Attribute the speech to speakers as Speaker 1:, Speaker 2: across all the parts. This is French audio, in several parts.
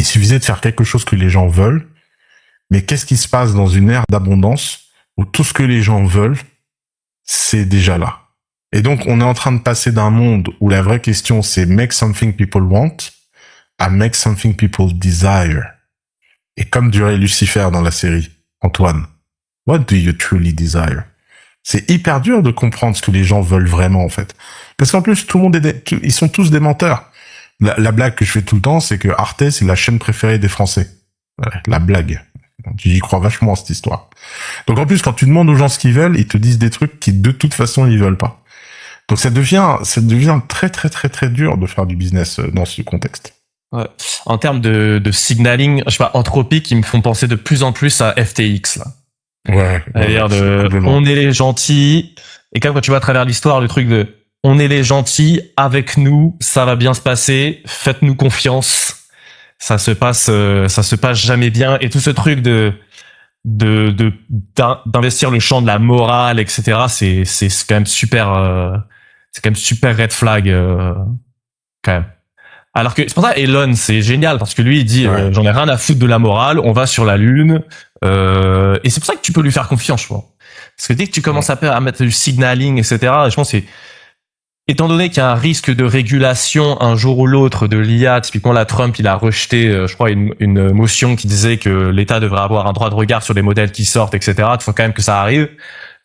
Speaker 1: Il suffisait de faire quelque chose que les gens veulent. Mais qu'est-ce qui se passe dans une ère d'abondance où tout ce que les gens veulent, c'est déjà là. Et donc, on est en train de passer d'un monde où la vraie question, c'est make something people want à make something people desire. Et comme dirait Lucifer dans la série, Antoine, what do you truly desire? C'est hyper dur de comprendre ce que les gens veulent vraiment, en fait. Parce qu'en plus, tout le monde ils sont tous des menteurs. La blague que je fais tout le temps, c'est que Arte, c'est la chaîne préférée des Français. Ouais, la blague. J'y crois vachement, cette histoire. Donc en plus, quand tu demandes aux gens ce qu'ils veulent, ils te disent des trucs qui, de toute façon, ils veulent pas. Donc ça devient très, très, très, très dur de faire du business dans ce contexte.
Speaker 2: Ouais. En termes de signaling, je sais pas, Anthropic, ils me font penser de plus en plus à FTX, là.
Speaker 1: Ouais.
Speaker 2: C'est-à-dire on est les gentils. Et quand tu vas à travers l'histoire, le truc de, on est les gentils, avec nous, ça va bien se passer, faites-nous confiance. Ça se passe jamais bien. Et tout ce truc d'investir le champ de la morale, etc. C'est quand même super, c'est quand même super red flag, quand même. Alors que c'est pour ça Elon c'est génial parce que lui il dit j'en ai rien à foutre de la morale, on va sur la lune et c'est pour ça que tu peux lui faire confiance, je pense. Parce que dès que tu commences à mettre du signaling, etc. Je pense que c'est étant donné qu'il y a un risque de régulation un jour ou l'autre de l'IA, typiquement la Trump il a rejeté je crois une motion qui disait que l'État devrait avoir un droit de regard sur les modèles qui sortent, etc. Il faut quand même que ça arrive.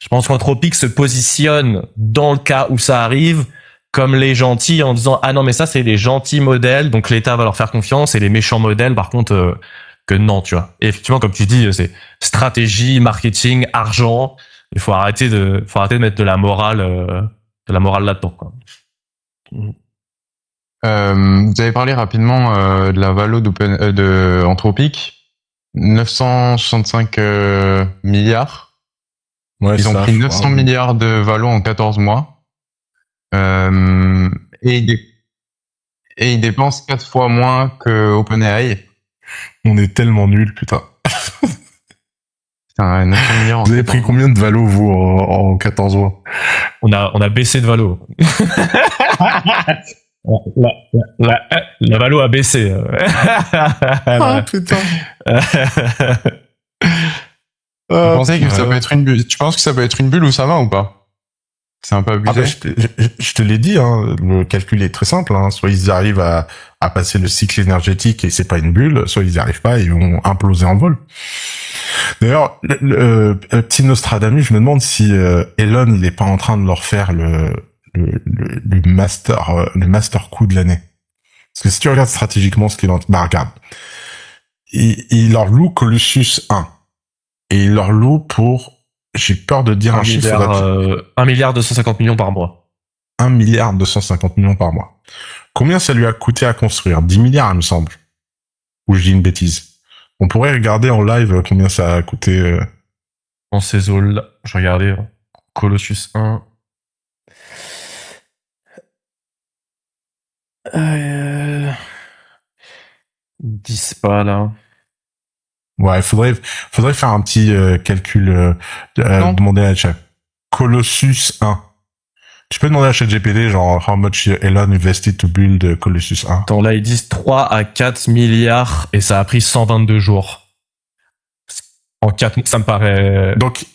Speaker 2: Je pense qu'Anthropic se positionne dans le cas où ça arrive comme les gentils en disant ah non mais ça c'est les gentils modèles donc l'État va leur faire confiance et les méchants modèles par contre que non, tu vois. Et effectivement comme tu dis c'est stratégie, marketing, argent, il faut arrêter de mettre de la morale là-dedans quoi.
Speaker 3: Vous avez parlé rapidement de la valo de Anthropic, 965 milliards.
Speaker 1: Ouais,
Speaker 3: ils ont pris 900 milliards de valo en 14 mois. Et ils dépensent 4 fois moins que OpenAI.
Speaker 1: On est tellement nuls, putain.
Speaker 3: Putain, 900 milliards.
Speaker 1: Vous avez pris combien de valo, vous, en 14 mois?
Speaker 2: On a baissé de valo. La valo a baissé.
Speaker 1: Ah, putain.
Speaker 3: Tu penses que ça peut être une bulle ou ça va ou pas? C'est un peu abusé.
Speaker 1: Je te l'ai dit, hein, le calcul est très simple. Hein. Soit ils arrivent à passer le cycle énergétique et c'est pas une bulle, soit ils n'y arrivent pas et ils vont imploser en vol. D'ailleurs, petit Nostradamus, je me demande si Elon il est pas en train de leur faire le master coup de l'année. Parce que si tu regardes stratégiquement ce qu'il en... Bah regarde, il leur loue Colossus 1 et il leur loue pour, j'ai peur de dire un chiffre.
Speaker 2: 1 milliard 250 millions par mois.
Speaker 1: 1 milliard 250 millions par mois. Combien ça lui a coûté à construire? 10 milliards, il me semble. Ou je dis une bêtise. On pourrait regarder en live combien ça a coûté.
Speaker 2: En ces eaux-là, je regardais. Colossus 1. Ils disent pas, là.
Speaker 1: Ouais, faudrait faire un petit calcul, demander à la chat. Colossus 1. Tu peux demander à ChatGPT, genre, how much Elon invested to build Colossus 1.
Speaker 2: Attends, là, ils disent 3 à 4 milliards et ça a pris 122 jours. En 4 mois, ça me paraît...
Speaker 1: Donc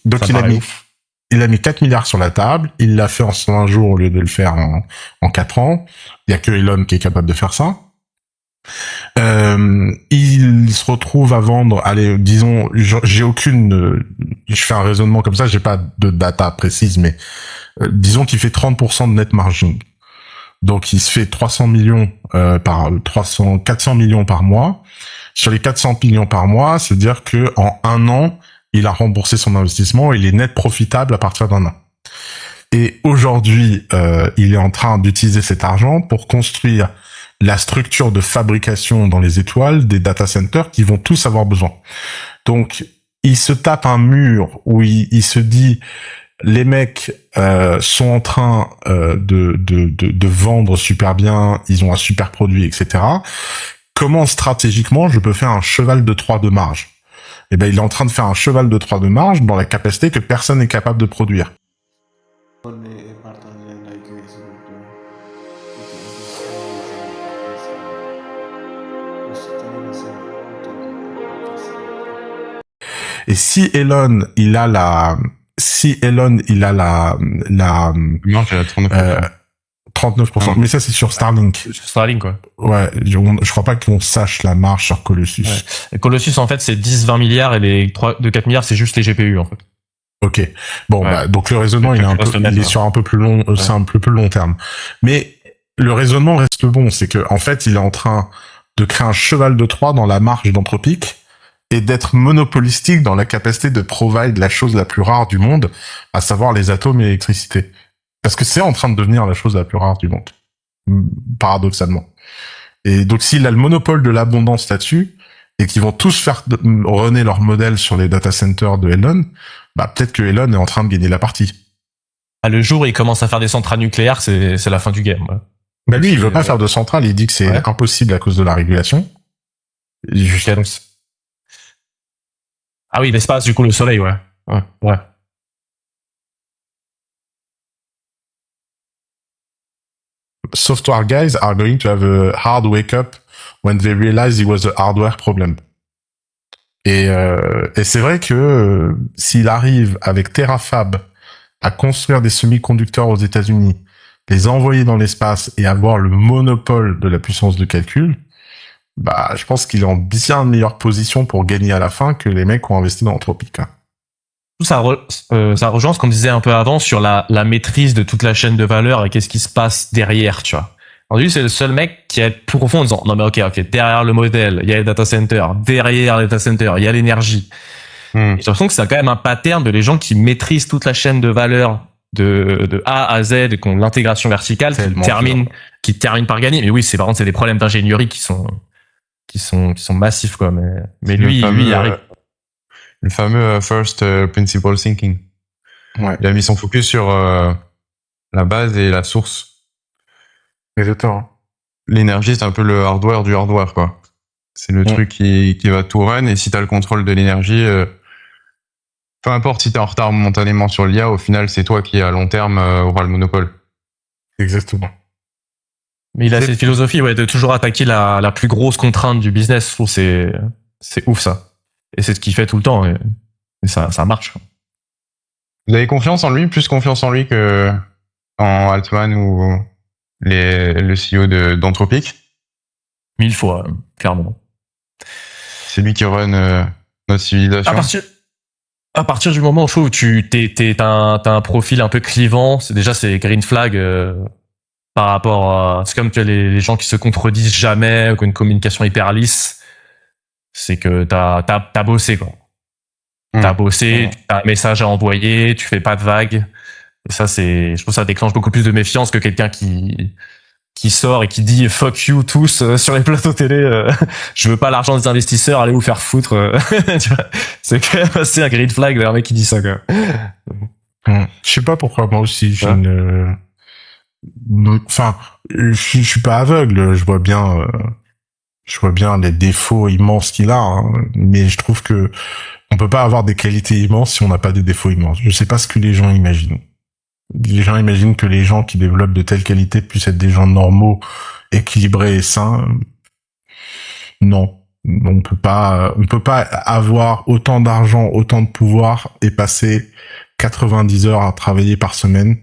Speaker 1: il a mis 4 milliards sur la table, il l'a fait en 120 jours au lieu de le faire en 4 ans. Il y a que Elon qui est capable de faire ça. Il se retrouve à vendre, allez, disons, j'ai aucune, je fais un raisonnement comme ça, j'ai pas de data précise, mais disons qu'il fait 30% de net margin. Donc il se fait 400 millions par mois. Sur les 400 millions par mois, c'est-à-dire que en un an, il a remboursé son investissement et il est net profitable à partir d'un an. Et aujourd'hui, il est en train d'utiliser cet argent pour construire la structure de fabrication dans les étoiles des data centers qui vont tous avoir besoin. Donc, il se tape un mur où il se dit les mecs sont en train de vendre super bien, ils ont un super produit, etc. Comment stratégiquement je peux faire un cheval de Troie de marge? Eh ben, il est en train de faire un cheval de Troie de marge dans la capacité que personne n'est capable de produire. Et si Elon, il a la,
Speaker 3: Non, j'ai la 39%.
Speaker 1: 39%. Mais ça, c'est sur Starlink.
Speaker 2: Sur Starlink, quoi.
Speaker 1: Ouais, je crois pas qu'on sache la marge sur Colossus.
Speaker 2: Ouais. Et Colossus, en fait, c'est 10-20 milliards et les 4 milliards, c'est juste les GPU, en fait.
Speaker 1: Ok. Bon,
Speaker 2: Ouais.
Speaker 1: bah, donc le raisonnement, il est sur un peu plus long,
Speaker 2: Ouais.
Speaker 1: c'est un peu plus long terme. Mais le raisonnement reste bon. C'est que, en fait, il est en train de créer un cheval de Troie dans la marge d'Anthropic et d'être monopolistique dans la capacité de provide la chose la plus rare du monde, à savoir les atomes et l'électricité. Parce que c'est en train de devenir la chose la plus rare du monde. Paradoxalement. Et donc, s'il a le monopole de l'abondance là-dessus, et qu'ils vont tous faire runner leur modèle sur les data centers de Elon, bah, peut-être que Elon est en train de gagner la partie.
Speaker 2: Ah, le jour où il commence à faire des centrales nucléaires, c'est la fin du game. Ouais.
Speaker 1: Bah, lui, il veut pas faire de centrale, il dit que c'est
Speaker 2: Ouais.
Speaker 1: impossible à cause de la régulation. Et juste-
Speaker 2: Ok, donc ah oui, l'espace, du coup, le soleil, ouais. Ouais.
Speaker 1: Software guys are going to have a hard wake up when they realize it was a hardware problem. Et c'est vrai que s'il arrive avec Terafab à construire des semi-conducteurs aux États-Unis, les envoyer dans l'espace et avoir le monopole de la puissance de calcul, bah je pense qu'il est en bien meilleure position pour gagner à la fin que les mecs qui ont investi dans Anthropic. Hein.
Speaker 2: Ça rejoint ce qu'on disait un peu avant sur la maîtrise de toute la chaîne de valeur et qu'est-ce qui se passe derrière, tu vois. Alors lui, c'est le seul mec qui est profond en disant, non mais ok, derrière le modèle, il y a les data centers, derrière les data centers, il y a l'énergie. Et j'ai l'impression que c'est quand même un pattern de les gens qui maîtrisent toute la chaîne de valeur de A à Z et qui ont l'intégration verticale qui termine par gagner. Mais oui, par contre, c'est des problèmes d'ingénierie qui sont massifs, quoi. Mais lui, il arrive.
Speaker 3: Le fameux first principle thinking.
Speaker 1: Ouais.
Speaker 3: Il a mis son focus sur la base et la source.
Speaker 1: Exactement.
Speaker 3: L'énergie, c'est un peu le hardware du hardware, quoi. C'est le truc qui va tout run, et si t'as le contrôle de l'énergie, peu importe si t'es en retard momentanément sur l'IA, au final, c'est toi qui, à long terme, aura le monopole.
Speaker 1: Exactement.
Speaker 2: Mais il a cette philosophie, ouais, de toujours attaquer la plus grosse contrainte du business. Je trouve c'est ouf, ça. Et c'est ce qu'il fait tout le temps, et ça marche.
Speaker 3: Vous avez confiance en lui, plus confiance en lui que en Altman ou le CEO d'Anthropic?
Speaker 2: 1000 fois, clairement.
Speaker 3: C'est lui qui run notre civilisation.
Speaker 2: À partir du moment où t'as un profil un peu clivant, c'est green flag par rapport à... C'est comme tu as les gens qui se contredisent jamais, qui ont une communication hyper lisse. C'est que t'as bossé, quoi. T'as bossé, t'as un message à envoyer, tu fais pas de vagues. Et ça, je trouve que ça déclenche beaucoup plus de méfiance que quelqu'un qui sort et qui dit fuck you tous sur les plateaux télé, je veux pas l'argent des investisseurs, allez vous faire foutre. Tu vois, c'est quand même assez un green flag d'un mec qui dit ça, quoi.
Speaker 1: Je sais pas pourquoi moi aussi j'ai enfin je suis pas aveugle, je vois bien les défauts immenses qu'il a, hein, mais je trouve que on peut pas avoir des qualités immenses si on n'a pas des défauts immenses. Je sais pas ce que les gens imaginent. Les gens imaginent que les gens qui développent de telles qualités puissent être des gens normaux, équilibrés et sains. Non. On peut pas avoir autant d'argent, autant de pouvoir et passer 90 heures à travailler par semaine,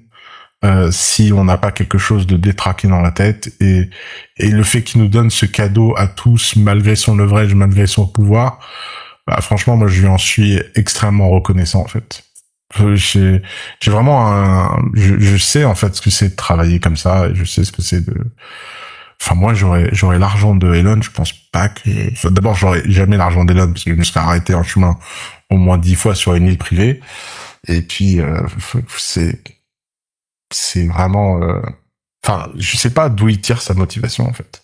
Speaker 1: si on n'a pas quelque chose de détraqué dans la tête, et le fait qu'il nous donne ce cadeau à tous, malgré son leverage, malgré son pouvoir, bah, franchement, moi, je lui en suis extrêmement reconnaissant, en fait. J'ai vraiment je sais, en fait, ce que c'est de travailler comme ça, et je sais ce que c'est de... Enfin, moi, j'aurais l'argent de Elon, je pense pas que... Enfin, d'abord, j'aurais jamais l'argent d'Elon, parce que je me serais arrêté en chemin au moins 10 fois sur une île privée. Et puis, c'est vraiment... Enfin, je sais pas d'où il tire sa motivation, en fait.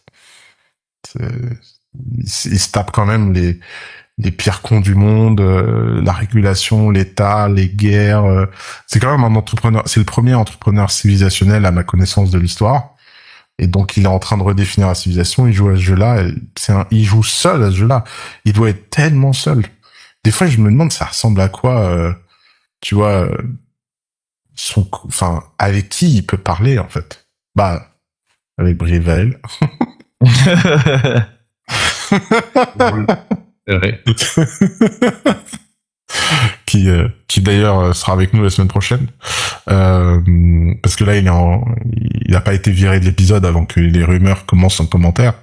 Speaker 1: Il se tape quand même les pires cons du monde, la régulation, l'État, les guerres. C'est quand même un entrepreneur, c'est le premier entrepreneur civilisationnel à ma connaissance de l'histoire. Et donc, il est en train de redéfinir la civilisation, il joue à ce jeu-là, il joue seul à ce jeu-là. Il doit être tellement seul. Des fois, je me demande, ça ressemble à quoi, tu vois, avec qui il peut parler, en fait? Bah, avec Brivel.
Speaker 3: C'est vrai.
Speaker 1: qui d'ailleurs sera avec nous la semaine prochaine, parce que là il a pas été viré de l'épisode avant que les rumeurs commencent en commentaire.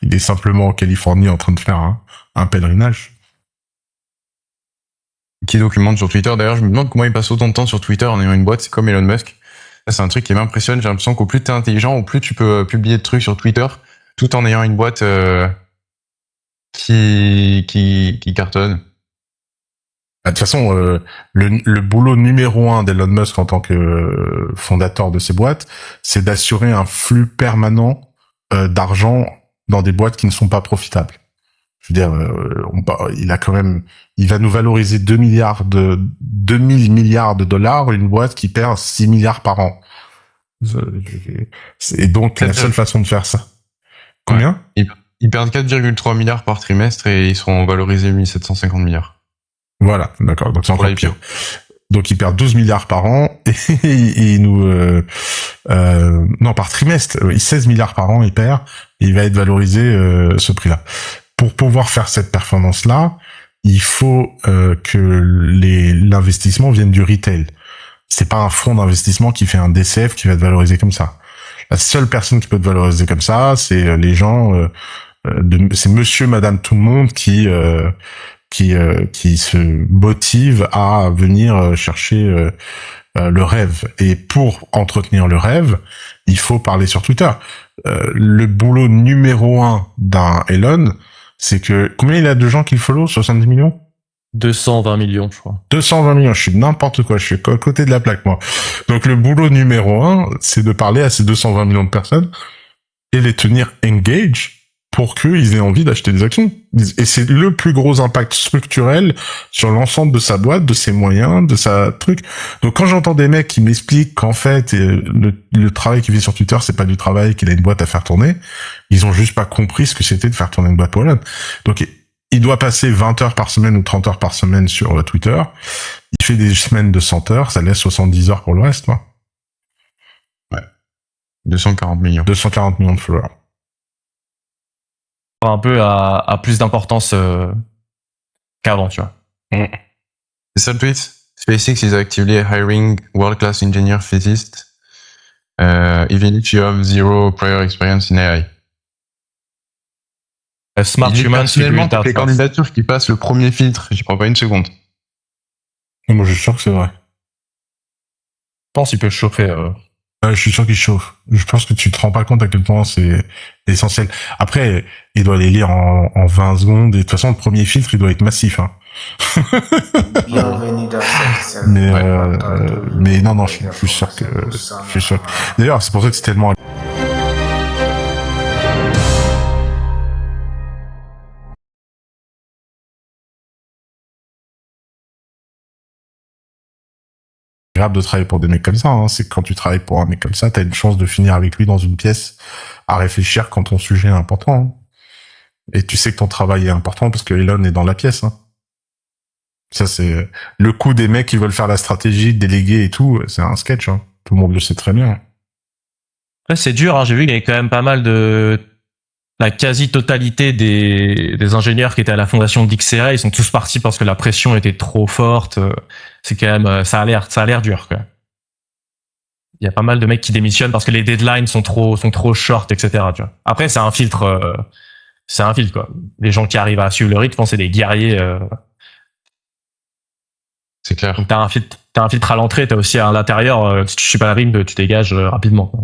Speaker 1: Il est simplement en Californie en train de faire un pèlerinage.
Speaker 3: Qui documente sur Twitter. D'ailleurs, je me demande comment il passe autant de temps sur Twitter en ayant une boîte. C'est comme Elon Musk. Ça, c'est un truc qui m'impressionne. J'ai l'impression qu'au plus t'es intelligent, au plus tu peux publier de trucs sur Twitter, tout en ayant une boîte qui cartonne.
Speaker 1: De toute façon, le boulot numéro 1 d'Elon Musk en tant que fondateur de ces boîtes, c'est d'assurer un flux permanent d'argent dans des boîtes qui ne sont pas profitables. Je veux dire, il va nous valoriser 2 milliards 2000 milliards de dollars, une boîte qui perd 6 milliards par an. Et donc, la seule façon de faire ça. Combien?
Speaker 3: Ils perdent 4,3 milliards par trimestre et ils seront valorisés 1750 milliards.
Speaker 1: Voilà, d'accord. Donc c'est encore pire. Donc il perd 12 milliards par an et il nous non par trimestre, 16 milliards par an il perd et il va être valorisé ce prix-là. Pour pouvoir faire cette performance-là, il faut que l'investissement vienne du retail. C'est pas un fonds d'investissement qui fait un DCF qui va être valorisé comme ça. La seule personne qui peut être valorisée comme ça, c'est les gens c'est monsieur, madame, tout le monde qui se motive à venir chercher le rêve. Et pour entretenir le rêve, il faut parler sur Twitter. Le boulot numéro 1 d'un Elon, c'est que... Combien il a de gens qui le follow? 70 millions?
Speaker 2: 220 millions, je crois.
Speaker 1: 220 millions, je suis n'importe quoi, je suis à côté de la plaque, moi. Donc le boulot numéro 1, c'est de parler à ces 220 millions de personnes et les tenir engaged pour qu'ils aient envie d'acheter des actions. Et c'est le plus gros impact structurel sur l'ensemble de sa boîte, de ses moyens, de sa truc. Donc quand j'entends des mecs qui m'expliquent qu'en fait, le travail qu'il fait sur Twitter, c'est pas du travail, qu'il a une boîte à faire tourner, ils ont juste pas compris ce que c'était de faire tourner une boîte pour Elon. Donc il doit passer 20 heures par semaine ou 30 heures par semaine sur Twitter. Il fait des semaines de 100 heures, ça laisse 70 heures pour le reste, quoi.
Speaker 3: Ouais. 240 millions.
Speaker 1: 240 millions de followers.
Speaker 2: Un peu à plus d'importance qu'avant, tu vois.
Speaker 3: C'est ça le tweet. SpaceX is actively hiring world-class engineer physicists, even if you have zero prior experience in AI.
Speaker 2: Smart Human,
Speaker 3: personnellement, toutes les candidatures qui passent le premier filtre, j'y prends pas une seconde.
Speaker 1: Moi, je suis sûr que c'est vrai.
Speaker 2: Je pense qu'il peut chauffer.
Speaker 1: Je suis sûr qu'il chauffe. Je pense que tu te rends pas compte à quel point c'est essentiel. Après, il doit les lire en 20 secondes. Et de toute façon, le premier filtre, il doit être massif. Hein. Mais non, je suis sûr que... Je suis sûr. D'ailleurs, c'est pour ça que c'est tellement... grave de travailler pour des mecs comme ça, hein. C'est que quand tu travailles pour un mec comme ça, t'as une chance de finir avec lui dans une pièce à réfléchir quand ton sujet est important. Hein. Et tu sais que ton travail est important parce que Elon est dans la pièce. Hein. Ça, c'est le coup des mecs qui veulent faire la stratégie, déléguer et tout. C'est un sketch. Hein. Tout le monde le sait très bien.
Speaker 2: Après, c'est dur. Hein. J'ai vu qu'il y avait quand même pas mal de... La quasi-totalité des ingénieurs qui étaient à la fondation d'XRA, ils sont tous partis parce que la pression était trop forte. C'est quand même, ça a l'air dur, quoi. Il y a pas mal de mecs qui démissionnent parce que les deadlines sont trop short, etc., tu vois. Après, c'est un filtre, quoi. Les gens qui arrivent à suivre le rythme, c'est des guerriers,
Speaker 3: C'est clair.
Speaker 2: Donc t'as un filtre à l'entrée, t'as aussi à l'intérieur, si tu suis pas la rythme, tu dégages rapidement, quoi.